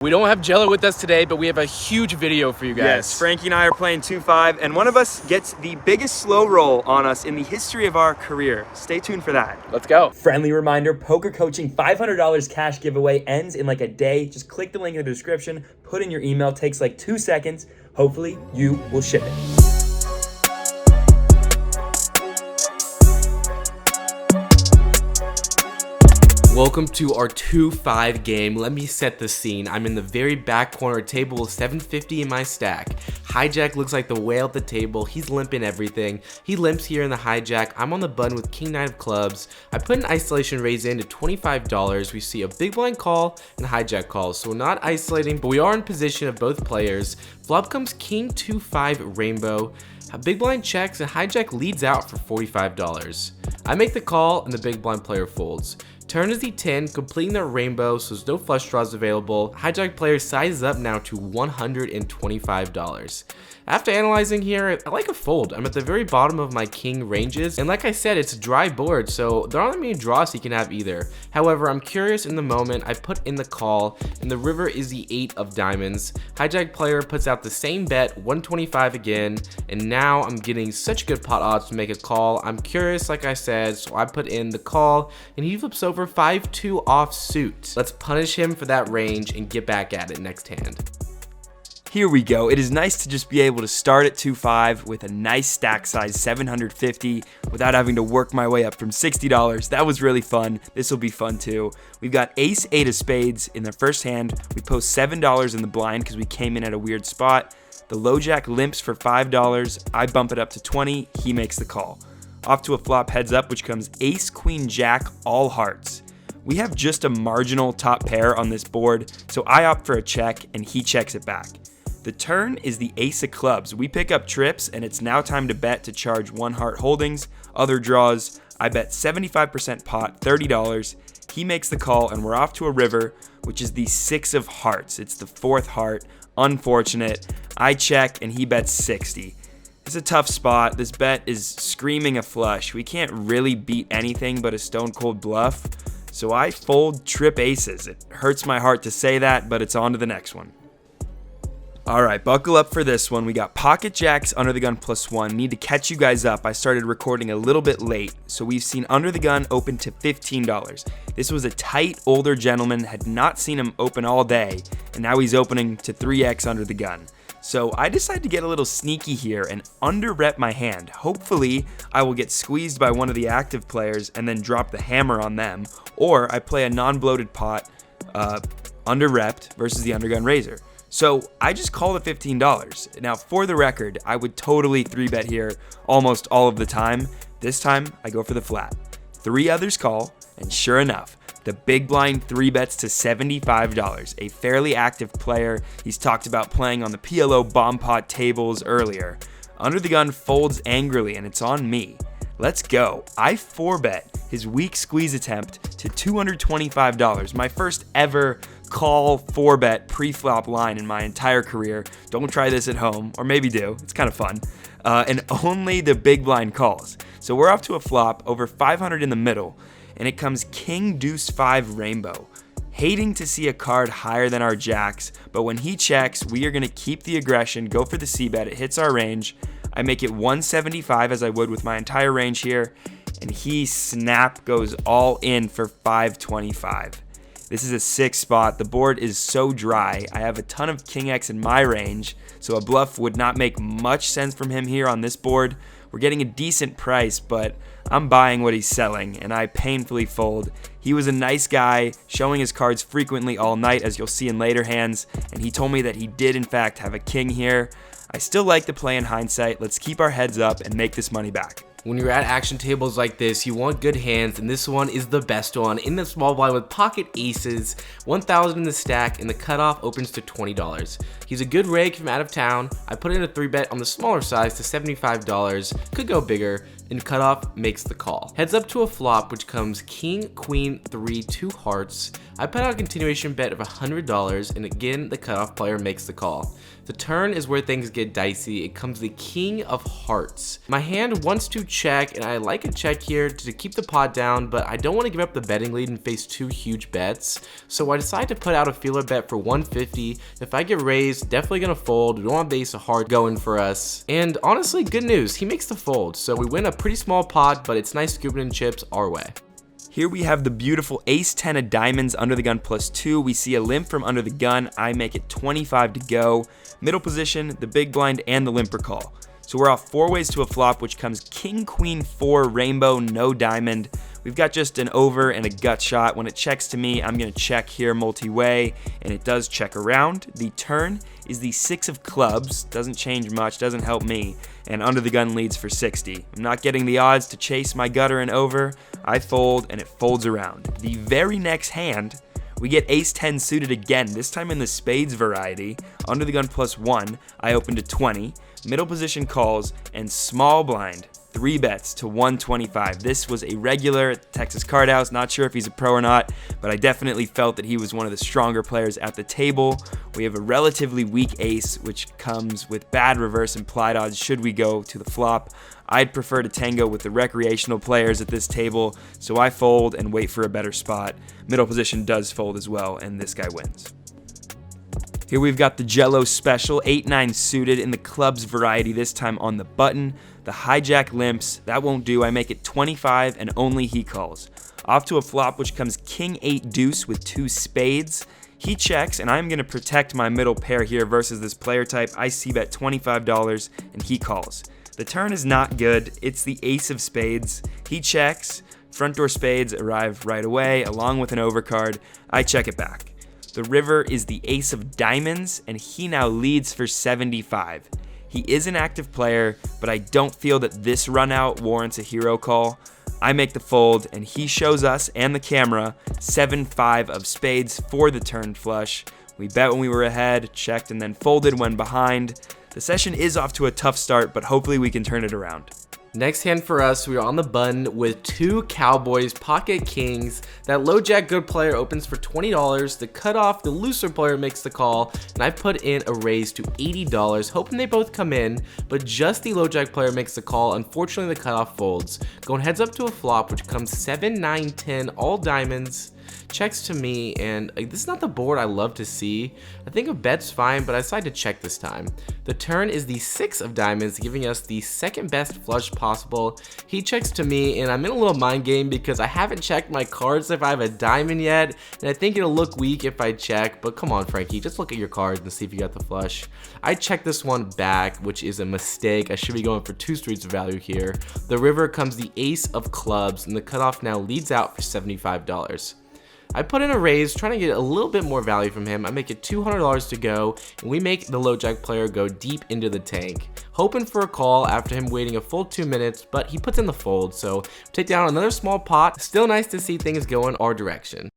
We don't have Jello with us today, but we have a huge video for you guys. Yes, Frankie and I are playing 2-5, and one of us gets the biggest slow roll on us in the history of our career. Stay tuned for that. Let's go. Friendly reminder, poker coaching $500 cash giveaway ends in like a day. Just click the link in the description, put in your email, takes like 2 seconds. Hopefully you will ship it. Welcome to our 2-5 game. Let me set the scene. I'm in the very back corner, table with 750 in my stack. Hijack looks like the whale at the table. He's limping everything. He limps here in the hijack. I'm on the button with king 9 of clubs. I put an isolation raise in to $25. We see a big blind call and hijack calls. So we're not isolating, but we are in position of both players. Flop comes king 2-5 rainbow. A big blind checks and hijack leads out for $45. I make the call and the big blind player folds. Turn is E10, completing the rainbow, so there's no flush draws available. Hijack player sizes up now to $125. After analyzing here, I like a fold. I'm at the very bottom of my king ranges, and like I said, it's a dry board, so there aren't many draws he can have either. However, I'm curious in the moment. I put in the call, and the river is the 8 of diamonds. Hijack player puts out the same bet, 125 again, and now I'm getting such good pot odds to make a call. I'm curious, like I said, so I put in the call, and he flips over 5-2 offsuit. Let's punish him for that range and get back at it next hand. Here we go. It is nice to just be able to start at 2-5 with a nice stack size 750 without having to work my way up from $60. That was really fun. This will be fun too. We've got ace 8 of spades in the first hand. We post $7 in the blind because we came in at a weird spot. The low jack limps for $5. I bump it up to 20. He makes the call. Off to a flop heads up, which comes ace queen jack all hearts. We have just a marginal top pair on this board, so I opt for a check and he checks it back. The turn is the ace of clubs. We pick up trips and it's now time to bet to charge 1 heart holdings. Other draws, I bet 75% pot, $30. He makes the call and we're off to a river, which is the 6 of hearts. It's the 4th heart. Unfortunate. I check and he bets 60. It's a tough spot. This bet is screaming a flush. We can't really beat anything but a stone cold bluff. So I fold trip aces. It hurts my heart to say that, but it's on to the next one. All right, buckle up for this one. We got pocket jacks under the gun +1. Need to catch you guys up. I started recording a little bit late, so we've seen under the gun open to $15. This was a tight older gentleman, had not seen him open all day, and now he's opening to 3x under the gun. So I decided to get a little sneaky here and under rep my hand. Hopefully I will get squeezed by one of the active players and then drop the hammer on them, or I play a non-bloated pot under repped versus the undergun raiser. So I just call the $15. Now for the record, I would totally 3-bet here almost all of the time. This time I go for the flat. 3 others call, and sure enough, the big blind 3-bets to $75. A fairly active player. He's talked about playing on the PLO bomb pot tables earlier. Under the gun folds angrily and it's on me. Let's go. I 4-bet his weak squeeze attempt to $225. My first ever call 4-bet pre-flop line in my entire career. Don't try this at home, or maybe do. It's kind of fun. And only the big blind calls. So we're off to a flop, over 500 in the middle, and it comes king deuce 5 rainbow. Hating to see a card higher than our jacks, but when he checks, we are going to keep the aggression, go for the c-bet. It hits our range. I make it 175 as I would with my entire range here, and he snap goes all in for 525. This is a 6 spot. The board is so dry. I have a ton of king X in my range, so a bluff would not make much sense from him here on this board. We're getting a decent price, but I'm buying what he's selling, and I painfully fold. He was a nice guy, showing his cards frequently all night, as you'll see in later hands, and he told me that he did in fact have a king here. I still like the play in hindsight. Let's keep our heads up and make this money back. When you're at action tables like this, you want good hands, and this one is the best one. In the small blind with pocket aces, 1,000 in the stack, and the cutoff opens to $20. He's a good rake from out of town. I put in a 3-bet on the smaller size to $75. Could go bigger. and cutoff makes the call. Heads up to a flop, which comes king, queen, 3, 2 hearts. I put out a continuation bet of $100, and again, the cutoff player makes the call. The turn is where things get dicey. It comes the king of hearts. My hand wants to check, and I like a check here to keep the pot down, but I don't want to give up the betting lead and face 2 huge bets. So I decide to put out a feeler bet for $150. If I get raised, definitely gonna fold. We don't have the ace of hearts going for us. And honestly, good news, he makes the fold. So we win a pretty small pot, but it's nice scooping in chips our way. Here we have the beautiful ace 10 of diamonds under the gun +2. We see a limp from under the gun. I make it 25 to go. Middle position, the big blind, and the limper call. So we're off 4 ways to a flop, which comes king, queen, 4, rainbow, no diamond. We've got just an over and a gut shot. When it checks to me, I'm gonna check here multi-way, and it does check around. The turn is the 6 of clubs. Doesn't change much, doesn't help me. And under the gun leads for 60. I'm not getting the odds to chase my gutter and over. I fold, and it folds around. The very next hand, we get ace 10 suited again, this time in the spades variety. Under the gun +1, I open to 20. Middle position calls, and small blind, 3 bets to 125. This was a regular at Texas Card House. Not sure if he's a pro or not, but I definitely felt that he was one of the stronger players at the table. We have a relatively weak ace, which comes with bad reverse implied odds should we go to the flop. I'd prefer to tango with the recreational players at this table, so I fold and wait for a better spot. Middle position does fold as well, and this guy wins. Here we've got the Jello special, 8-9 suited in the clubs variety, this time on the button. The hijack limps, that won't do. I make it 25 and only he calls. Off to a flop, which comes king 8 deuce with 2 spades. He checks, and I'm going to protect my middle pair here versus this player type. I c-bet $25 and he calls. The turn is not good. It's the ace of spades. He checks. Front door spades arrive right away along with an overcard. I check it back. The river is the ace of diamonds, and he now leads for 75. He is an active player, but I don't feel that this run out warrants a hero call. I make the fold, and he shows us and the camera 7-5 of spades for the turn flush. We bet when we were ahead, checked, and then folded when behind. The session is off to a tough start, but hopefully we can turn it around. Next hand for us, we are on the button with 2 cowboys, pocket kings. That low jack good player opens for $20. The cutoff, the looser player makes the call, and I put in a raise to $80, hoping they both come in, but just the low jack player makes the call. Unfortunately, the cutoff folds. Going heads up to a flop, which comes 7, 9, 10, all diamonds. Checks to me, and this is not the board I love to see. I think a bet's fine, but I decide to check this time. The turn is the 6 of diamonds, giving us the second best flush possible. He checks to me, and I'm in a little mind game because I haven't checked my cards if I have a diamond yet, and I think it'll look weak if I check, but come on, Frankie, just look at your cards and see if you got the flush. I check this one back, which is a mistake. I should be going for 2 streets of value here. The river comes the ace of clubs, and the cutoff now leads out for $75. I put in a raise, trying to get a little bit more value from him. I make it $200 to go, and we make the low jack player go deep into the tank. Hoping for a call after him waiting a full 2 minutes, but he puts in the fold, so take down another small pot. Still nice to see things going our direction.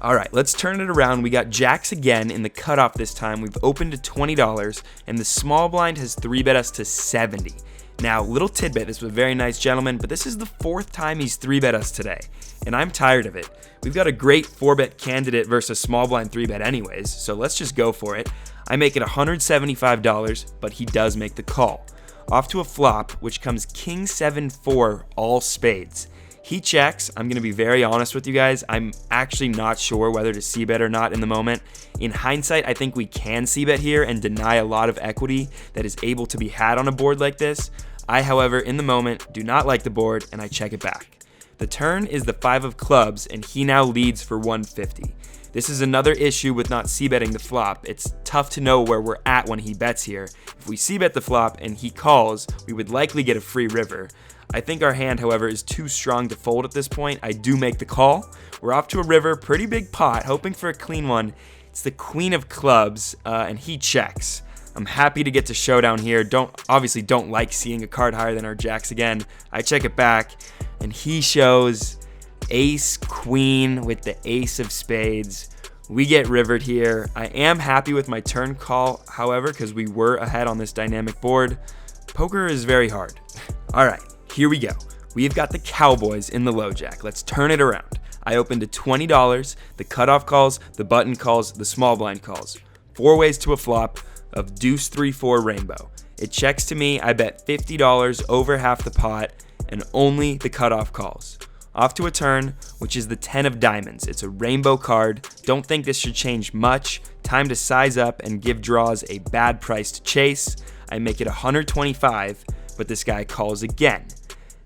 All right, let's turn it around. We got jacks again in the cutoff this time. We've opened to $20, and the small blind has 3-bet us to 70. Now, little tidbit, this was a very nice gentleman, but this is the 4th time he's 3-bet us today, and I'm tired of it. We've got a great 4-bet candidate versus small blind 3-bet anyways, so let's just go for it. I make it $175, but he does make the call. Off to a flop, which comes king 7-4, all spades. He checks. I'm going to be very honest with you guys. I'm actually not sure whether to c-bet or not in the moment. In hindsight, I think we can c-bet here and deny a lot of equity that is able to be had on a board like this. I, however, in the moment, do not like the board, and I check it back. The turn is the 5 of clubs, and he now leads for 150. This is another issue with not c-betting the flop. It's tough to know where we're at when he bets here. If we c-bet the flop and he calls, we would likely get a free river. I think our hand, however, is too strong to fold at this point. I do make the call. We're off to a river, pretty big pot, hoping for a clean one. It's the queen of clubs, and he checks. I'm happy to get to showdown here. Obviously don't like seeing a card higher than our jacks again. I check it back, and he shows ace queen with the ace of spades. We get rivered here. I am happy with my turn call, however, because we were ahead on this dynamic board. Poker is very hard. All right, here we go. We've got the Cowboys in the low jack. Let's turn it around. I opened to $20, the cutoff calls, the button calls, the small blind calls. 4 ways to a flop of deuce 3-4 rainbow. It checks to me, I bet $50 over half the pot and only the cutoff calls. Off to a turn, which is the 10 of diamonds. It's a rainbow card. Don't think this should change much. Time to size up and give draws a bad price to chase. I make it 125, but this guy calls again.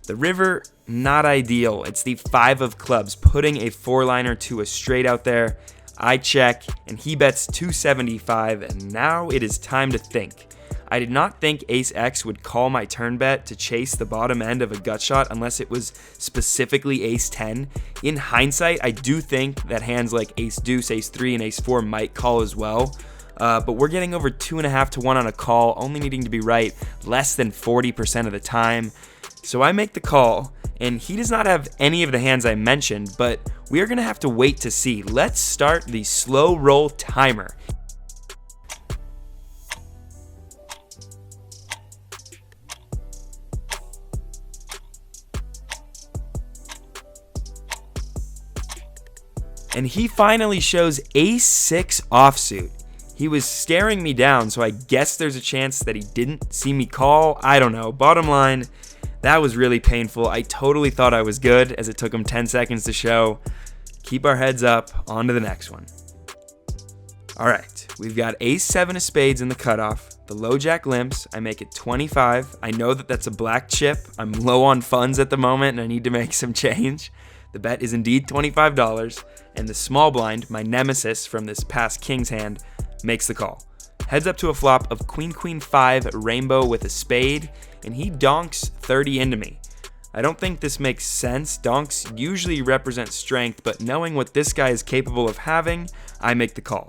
The river, not ideal. It's the 5 of clubs, putting a 4-liner to a straight out there. I check, and he bets 275, and now it is time to think. I did not think Ace X would call my turn bet to chase the bottom end of a gut shot unless it was specifically Ace 10. In hindsight, I do think that hands like Ace Deuce, Ace 3, and Ace 4 might call as well. But we're getting over 2.5 to 1 on a call, only needing to be right less than 40% of the time. So I make the call, and he does not have any of the hands I mentioned, but we are going to have to wait to see. Let's start the slow roll timer. And he finally shows Ace 6 offsuit. He was staring me down, so I guess there's a chance that he didn't see me call. I don't know. Bottom line, that was really painful. I totally thought I was good as it took him 10 seconds to show. Keep our heads up, on to the next one. All right, we've got Ace 7 of spades in the cutoff. The low jack limps. I make it 25. I know that that's a black chip. I'm low on funds at the moment and I need to make some change. The bet is indeed $25, and the small blind, my nemesis from this past king's hand, makes the call. Heads up to a flop of queen, queen 5, rainbow with a spade, and he donks 30 into me. I don't think this makes sense. Donks usually represent strength, but knowing what this guy is capable of having, I make the call.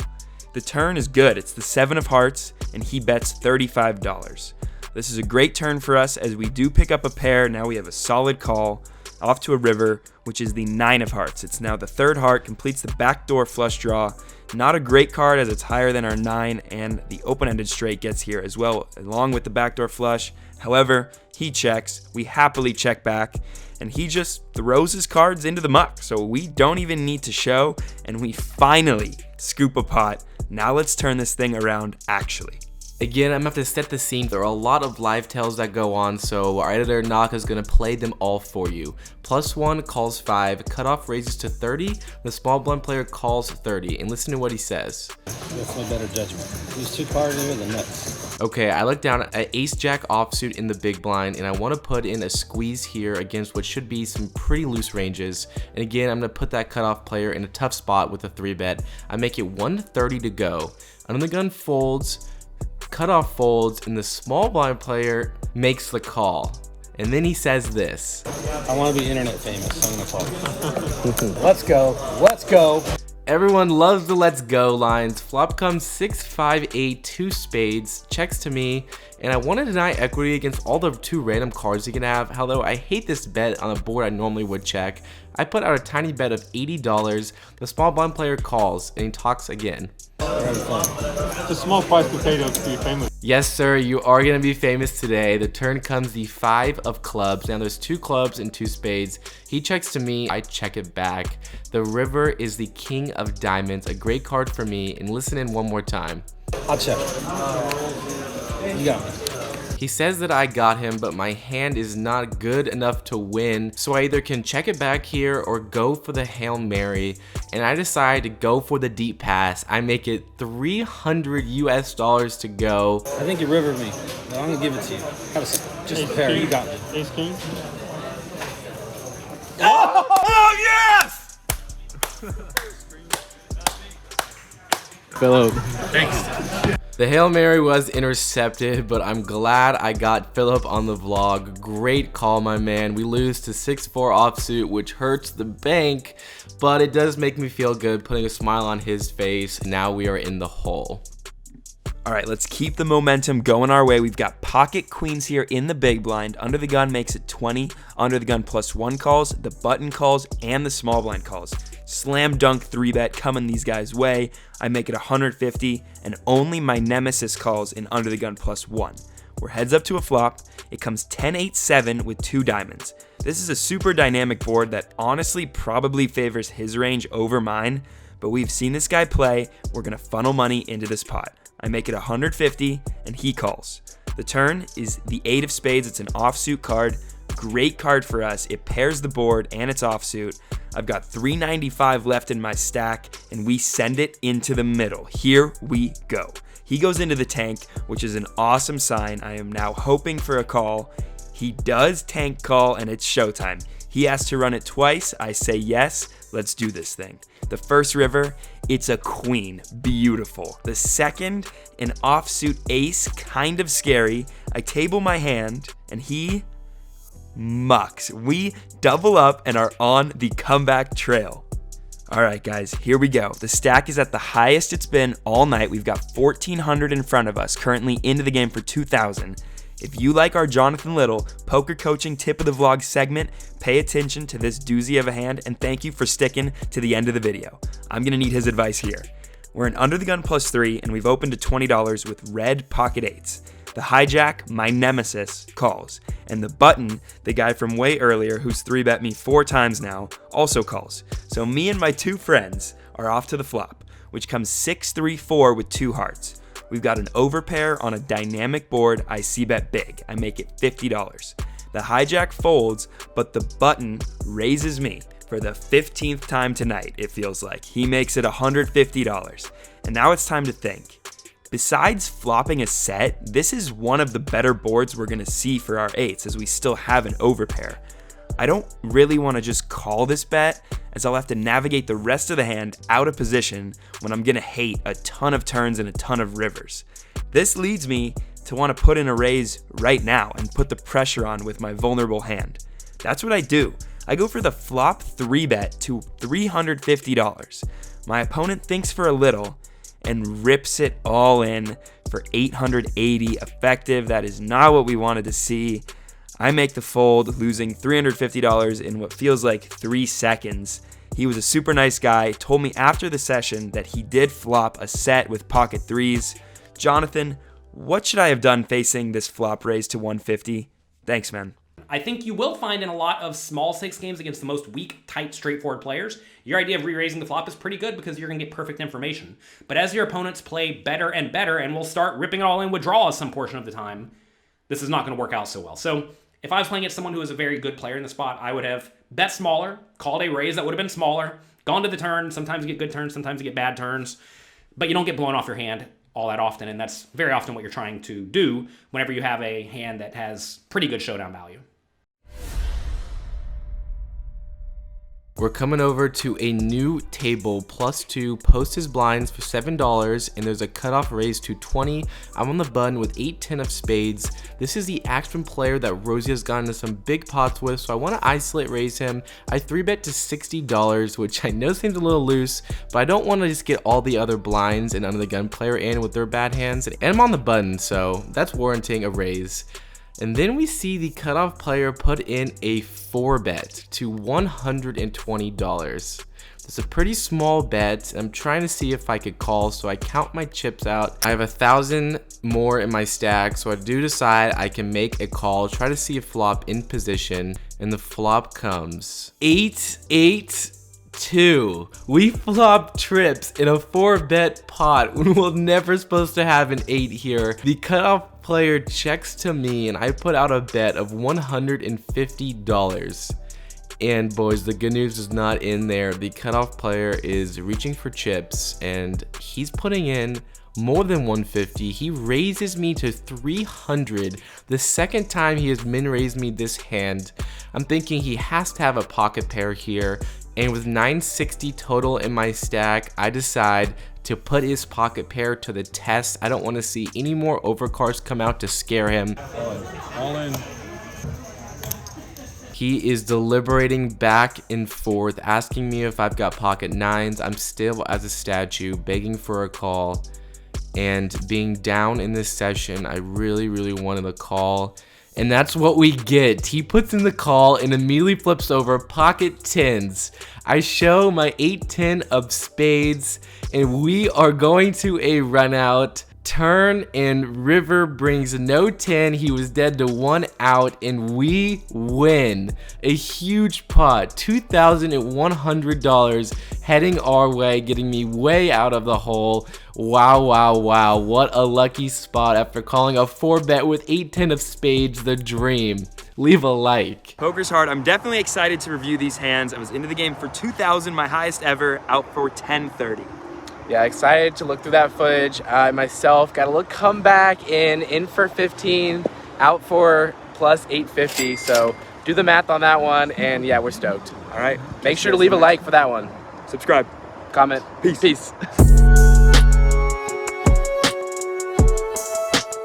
The turn is good. It's the 7 of hearts, and he bets $35. This is a great turn for us as we do pick up a pair. Now we have a solid call. Off to a river, which is the 9 of hearts. It's now the 3rd heart, completes the backdoor flush draw. Not a great card as it's higher than our 9, and the open-ended straight gets here as well, along with the backdoor flush. However, he checks, we happily check back, and he just throws his cards into the muck, so we don't even need to show, and we finally scoop a pot. Now let's turn this thing around actually. Again, I'm gonna have to set the scene. There are a lot of live tells that go on, so our editor Naka is gonna play them all for you. +1 calls 5, cutoff raises to 30, the small blind player calls 30, and listen to what he says. That's my better judgment. These 2 cards are the nuts. Okay, I look down at Ace Jack offsuit in the big blind, and I want to put in a squeeze here against what should be some pretty loose ranges. And again, I'm gonna put that cutoff player in a tough spot with a 3-bet. I make it 130 to go. Under the gun folds. Cutoff folds, and the small blind player makes the call. And then he says this. I want to be internet famous, so I'm going to call. Let's go. Let's go. Everyone loves the let's go lines. Flop comes 6, 5, 8, 2 spades, checks to me, and I want to deny equity against all the 2 random cards he can have. Although I hate this bet on a board I normally would check. I put out a tiny bet of $80. The small blind player calls, and he talks again. It's a small price to pay to be famous. Yes, sir, you are going to be famous today. The turn comes the 5 of clubs. Now there's 2 clubs and 2 spades. He checks to me, I check it back. The river is the king of diamonds, a great card for me. And listen in one more time. I'll check. You got me. He says that I got him, but my hand is not good enough to win, so I either can check it back here or go for the Hail Mary, and I decide to go for the deep pass. I make it $300 US to go. I think you rivered me, but I'm gonna give it to you. Just a pair, you got me. Ace king. Oh yes! Philip. Thanks. The Hail Mary was intercepted, but I'm glad I got Philip on the vlog. Great call, my man. We lose to 6-4 offsuit, which hurts the bank, but it does make me feel good, putting a smile on his face. Now we are in the hole. All right, let's keep the momentum going our way. We've got pocket queens here in the big blind. Under the gun makes it 20. Under the gun +1 calls, the button calls, and the small blind calls. Slam dunk 3-bet coming these guys' way. I make it 150, and only my nemesis calls in under the gun +1. We're heads up to a flop. It comes 10-8-7 with 2 diamonds. This is a super dynamic board that honestly probably favors his range over mine, but we've seen this guy play. We're gonna funnel money into this pot. I make it 150 and he calls. The turn is the 8 of spades. It's an offsuit card. Great card for us. It pairs the board and it's offsuit. I've got 395 left in my stack and we send it into the middle. Here we go. He goes into the tank, which is an awesome sign. I am now hoping for a call. He does tank call and it's showtime. He asks to run it twice. I say yes. Let's do this thing. The first river, it's a queen. Beautiful. The second, an offsuit ace. Kind of scary. I table my hand and he mucks. We double up and are on the comeback trail. All right, guys, here we go. The stack is at the highest it's been all night. We've got 1,400 in front of us, currently into the game for 2,000. If you like our Jonathan Little poker coaching tip of the vlog segment, pay attention to this doozy of a hand and thank you for sticking to the end of the video. I'm gonna need his advice here. We're in under the gun +3 and we've opened to $20 with red pocket 8s. The hijack, my nemesis, calls. And the button, the guy from way earlier who's 3-bet me 4 times now, also calls. So me and my 2 friends are off to the flop, which comes 6-3-4 with 2 hearts. We've got an overpair on a dynamic board. I c-bet big. I make it $50. The hijack folds, but the button raises me for the 15th time tonight, it feels like. He makes it $150. And now it's time to think. Besides flopping a set, this is one of the better boards we're gonna see for our 8s as we still have an overpair. I don't really wanna just call this bet as I'll have to navigate the rest of the hand out of position when I'm gonna hate a ton of turns and a ton of rivers. This leads me to wanna put in a raise right now and put the pressure on with my vulnerable hand. That's what I do. I go for the flop 3-bet to $350. My opponent thinks for a little and rips it all in for 880 effective. That is not what we wanted to see. I make the fold, losing $350 in what feels like 3 seconds. He was a super nice guy, told me after the session that he did flop a set with pocket 3s. Jonathan, what should I have done facing this flop raise to 150? Thanks, man. I think you will find in a lot of small stakes games against the most weak, tight, straightforward players, your idea of re-raising the flop is pretty good because you're going to get perfect information. But as your opponents play better and better and will start ripping it all in with draws some portion of the time, this is not going to work out so well. So if I was playing against someone who is a very good player in the spot, I would have bet smaller, called a raise that would have been smaller, gone to the turn. Sometimes you get good turns, sometimes you get bad turns, but you don't get blown off your hand all that often, and that's very often what you're trying to do whenever you have a hand that has pretty good showdown value. We're coming over to a new table, +2, post his blinds for $7, and there's a cutoff raise to 20. I'm on the button with 8-10 of spades. This is the action player that Rosie has gotten into some big pots with, so I want to isolate raise him. I 3-bet to $60, which I know seems a little loose, but I don't want to just get all the other blinds and under the gun player in with their bad hands, and I'm on the button, so that's warranting a raise. And then we see the cutoff player put in a 4-bet to $120. It's a pretty small bet. I'm trying to see if I could call, so I count my chips out. I have 1,000 more in my stack, so I do decide I can make a call, try to see a flop in position, and the flop comes 8-8-2. We flop trips in a 4-bet pot when we're never supposed to have an 8 here. The cutoff player checks to me and I put out a bet of $150. And boys, the good news is not in there. The cutoff player is reaching for chips and he's putting in more than 150. He raises me to 300. The second time he has min raised me this hand. I'm thinking he has to have a pocket pair here. And with 960 total in my stack, I decide to put his pocket pair to the test. I don't want to see any more overcards come out to scare him. All in. He is deliberating back and forth, asking me if I've got pocket 9s. I'm still as a statue, begging for a call. And being down in this session, I really wanted a call. And that's what we get. He puts in the call and immediately flips over pocket 10s. I show my 8-10 of spades and we are going to a run out. turn, and River brings no 10. He was dead to 1 out, and we win. A huge pot, $2,100 heading our way, getting me way out of the hole. Wow, wow, wow. What a lucky spot after calling a 4-bet with 8-10 of spades, the dream. Leave a like. Poker's hard. I'm definitely excited to review these hands. I was into the game for 2,000, my highest ever, out for 1030. Yeah, excited to look through that footage. Myself got a little comeback in for 15, out for plus 850. So do the math on that one, and yeah, we're stoked. All right. Make sure to leave a like for that one. Subscribe. Comment. Peace. Peace.